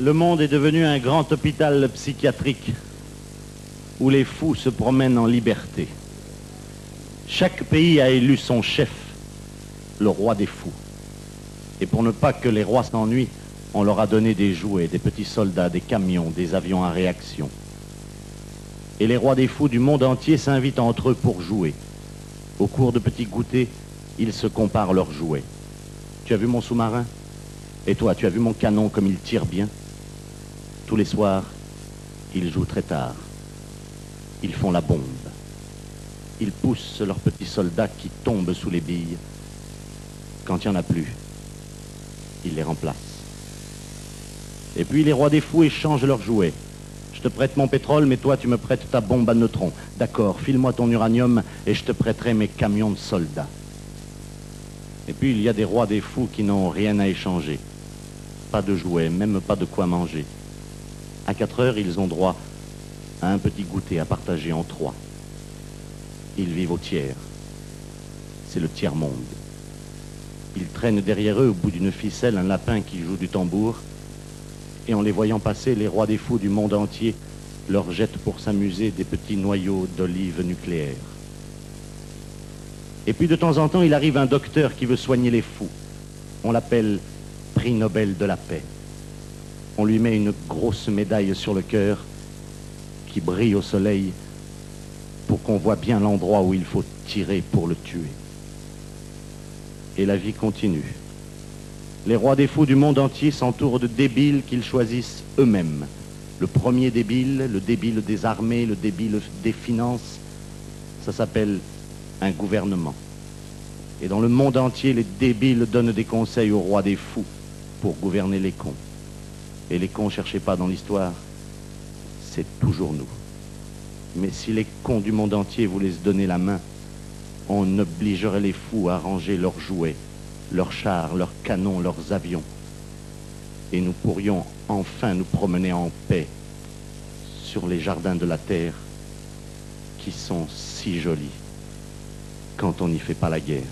Le monde est devenu un grand hôpital psychiatrique où les fous se promènent en liberté. Chaque pays a élu son chef, le roi des fous. Et pour ne pas que les rois s'ennuient, on leur a donné des jouets, des petits soldats, des camions, des avions à réaction. Et les rois des fous du monde entier s'invitent entre eux pour jouer. Au cours de petits goûters, ils se comparent leurs jouets. Tu as vu mon sous-marin? Et toi, tu as vu mon canon comme il tire bien? Tous les soirs, ils jouent très tard. Ils font la bombe. Ils poussent leurs petits soldats qui tombent sous les billes. Quand il n'y en a plus, ils les remplacent. Et puis les rois des fous échangent leurs jouets. Je te prête mon pétrole, mais toi tu me prêtes ta bombe à neutrons. D'accord, file-moi ton uranium et je te prêterai mes camions de soldats. Et puis il y a des rois des fous qui n'ont rien à échanger. Pas de jouets, même pas de quoi manger. À 4 heures, ils ont droit à un petit goûter à partager en 3. Ils vivent au tiers. C'est le tiers-monde. Ils traînent derrière eux, au bout d'une ficelle, un lapin qui joue du tambour. Et en les voyant passer, les rois des fous du monde entier leur jettent pour s'amuser des petits noyaux d'olives nucléaires. Et puis de temps en temps, il arrive un docteur qui veut soigner les fous. On l'appelle prix Nobel de la paix. On lui met une grosse médaille sur le cœur qui brille au soleil pour qu'on voit bien l'endroit où il faut tirer pour le tuer. Et la vie continue. Les rois des fous du monde entier s'entourent de débiles qu'ils choisissent eux-mêmes. Le premier débile, le débile des armées, le débile des finances, ça s'appelle un gouvernement. Et dans le monde entier, les débiles donnent des conseils aux rois des fous pour gouverner les cons. Et les cons, cherchez pas dans l'histoire, c'est toujours nous. Mais si les cons du monde entier voulaient se donner la main, on obligerait les fous à ranger leurs jouets, leurs chars, leurs canons, leurs avions. Et nous pourrions enfin nous promener en paix sur les jardins de la terre qui sont si jolis quand on n'y fait pas la guerre.